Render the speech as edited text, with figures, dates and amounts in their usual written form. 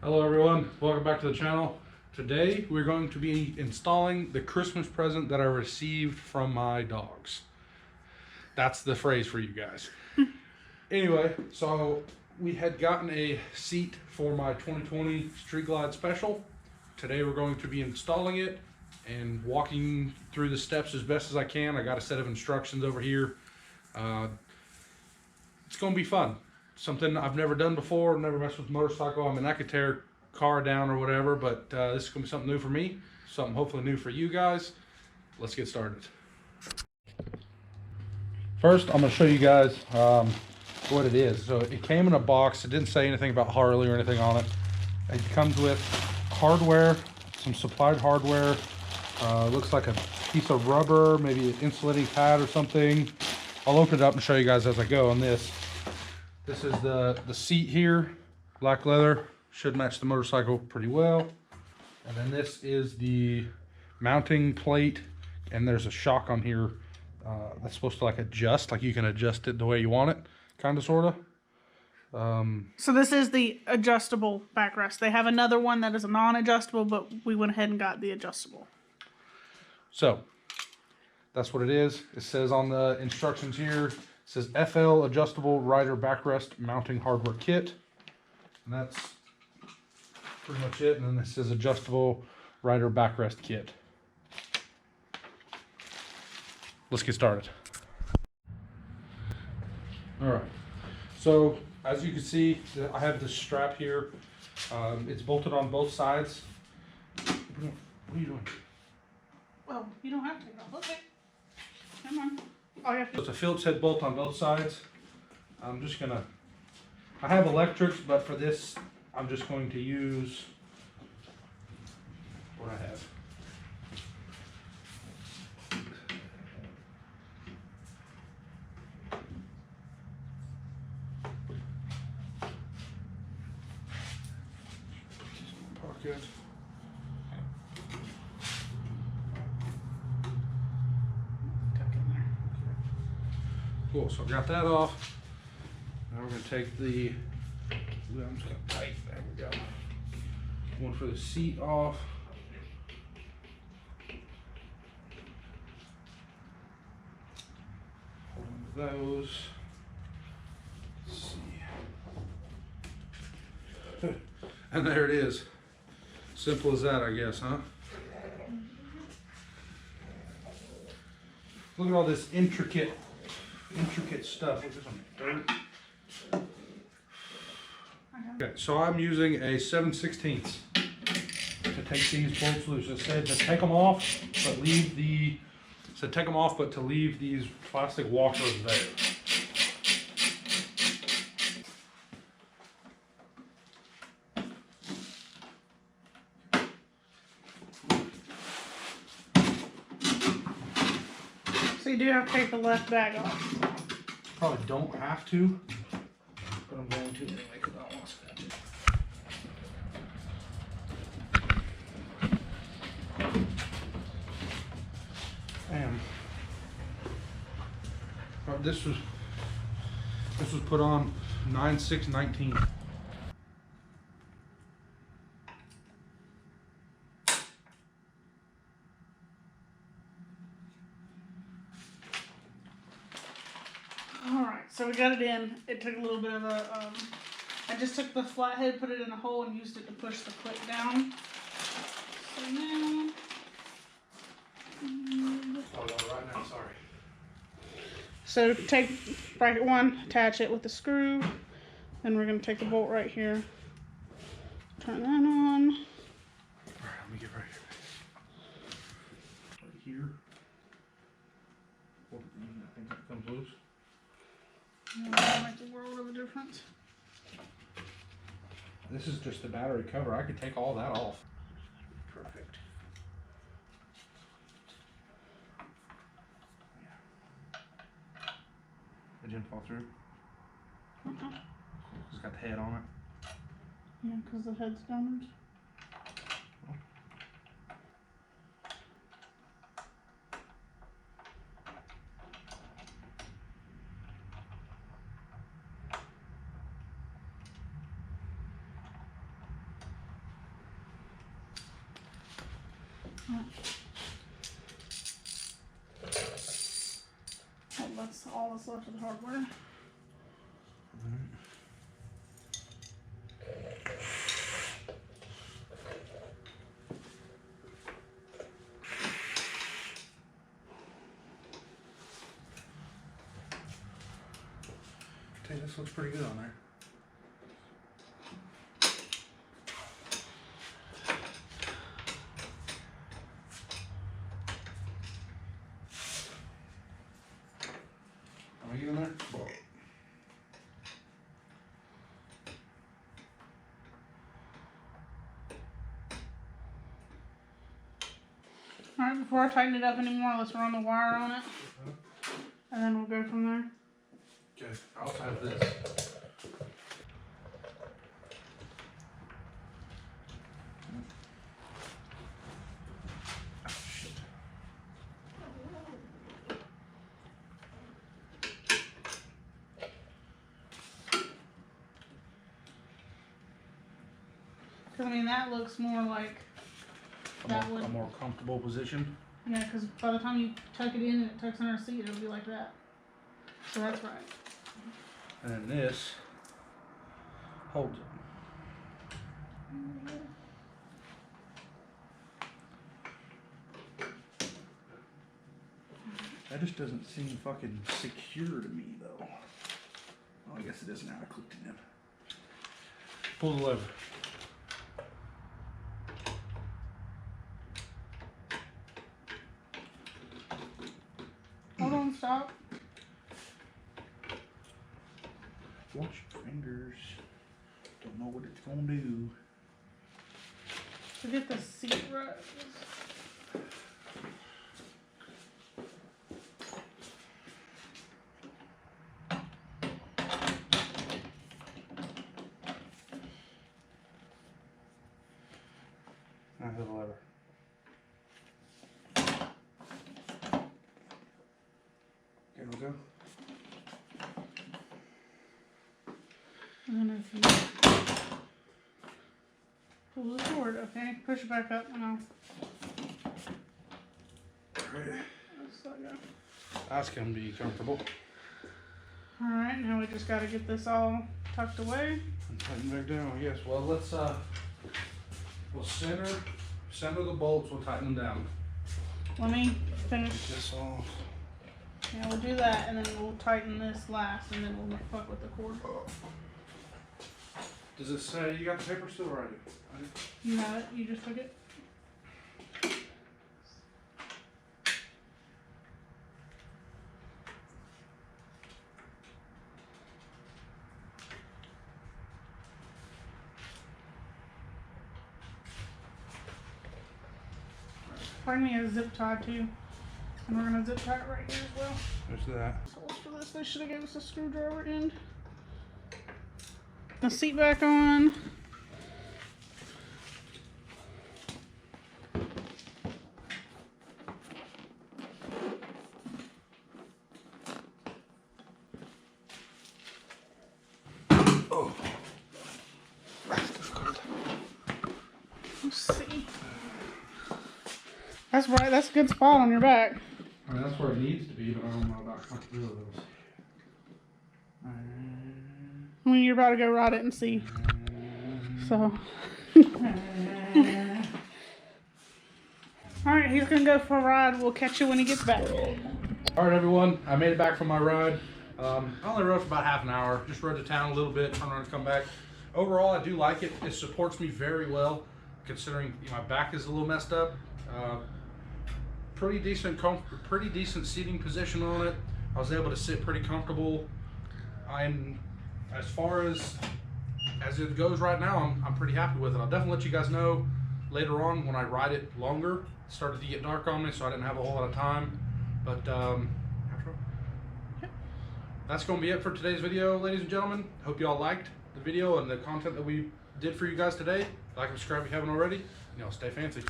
Hello everyone, welcome back to the channel. Today we're going to be installing the Christmas present that I received from my dogs. That's the phrase for you guys. Anyway, so we had gotten a seat for my 2020 Street Glide Special. Today we're going to be installing it and walking through the steps as best as I can. I got a set of instructions over here. It's going to be fun. Something I've never done before, never messed with a motorcycle. I mean, I could tear a car down or whatever, but this is going to be something new for me, something hopefully new for you guys. Let's get started. First, I'm going to show you guys what it is. So it came in a box. It didn't say anything about Harley or anything on it. It comes with hardware, some supplied hardware. Looks like a piece of rubber, maybe an insulating pad or something. I'll open it up and show you guys as I go on this. This is the seat here, black leather, should match the motorcycle pretty well. And then this is the mounting plate, and there's a shock on here that's supposed to like adjust, like you can adjust it the way you want it, kind of, sort of. So this is the adjustable backrest. They have another one that is a non-adjustable, but we went ahead and got the adjustable. So that's what it is. It says on the instructions here, it says FL adjustable rider backrest mounting hardware kit. And that's pretty much it. And then this says adjustable rider backrest kit. Let's get started. All right. So as you can see, I have this strap here. It's bolted on both sides. What are you doing? Well, you don't have to. Okay. Come on. Oh, yeah. It's a Phillips head bolt on both sides. I'm just gonna, I have electrics, but for this, I'm just going to use what I have. Pocket. Cool, so I got that off. Now we're going to take the, I'm just going to tighten, there we go. One for the seat off. Hold on to those. Let's see. And there it is. Simple as that, I guess, huh? Look at all this intricate stuff. Look at some dirt. Okay, so I'm using a 7/16 to take these bolts loose. It said to take them off, but leave the. It said take them off, but to leave these plastic walkers there. So you do have to take the left bag off. Probably don't have to, but I'm going to anyway because I don't want to scratch it. And this was put on 9/6/19. So we got it in. It took a little bit of a, I just took the flathead, put it in a hole, and used it to push the clip down. So now, Right now, sorry. So take bracket 1, attach it with the screw. Then we're going to take the bolt right here. Turn that on. Alright, let me get right here. Right here. I think that comes loose. That'll make the world of a difference. This is just the battery cover. I could take all that off. Perfect. Yeah. It didn't fall through? It's got the head on it. Yeah, because the head's downwards. Oh, that's all that's left of the hardware. Hey, this looks pretty good on there. Are we getting there? Alright, before I tighten it up anymore, let's run the wire on it. And then we'll go from there. Okay, I also have this. Oh, shit. Because, I mean, that looks more like A more comfortable position. Yeah, because by the time you tuck it in and it tucks under the seat, it'll be like that. So that's right. And then this holds it. That just doesn't seem fucking secure to me, though. Well, I guess it is now. I clicked it in. Pull the lever. Hold on, stop. Watch your fingers. Don't know what it's gonna do. To get the seat right. Now hit the lever. Here we go. And then if you pull the cord, okay, push it back up and I'll Alright. just let go. That's gonna be comfortable. Alright, now we just gotta get this all tucked away. And tighten back down, I guess. Well, let's we'll center the bolts. We'll tighten them down. Let me finish. Get this off. Yeah, we'll do that and then we'll tighten this last and then we'll fuck with the cord. Does it say you got the paper still right? You have it? You just took it? Find me a zip tie too. And we're gonna zip tie it right here as well. There's that. So for this, they should have given us a screwdriver end. The seat back on. Oh. Let's see. That's right. That's a good spot on your back. I mean, that's where it needs to be, but I don't know about comfortability. I mean, you're about to go ride it and see. So. Alright, he's going to go for a ride. We'll catch you when he gets back. Alright, everyone. I made it back from my ride. I only rode for about half an hour. Just rode to town a little bit, turned around and come back. Overall, I do like it. It supports me very well, considering my back is a little messed up. Pretty decent seating position on it. I was able to sit pretty comfortable. As far as it goes right now, I'm pretty happy with it. I'll definitely let you guys know later on when I ride it longer. It started to get dark on me, so I didn't have a whole lot of time. But that's going to be it for today's video, ladies and gentlemen. Hope you all liked the video and the content that we did for you guys today. Like and subscribe if you haven't already. And y'all stay fancy.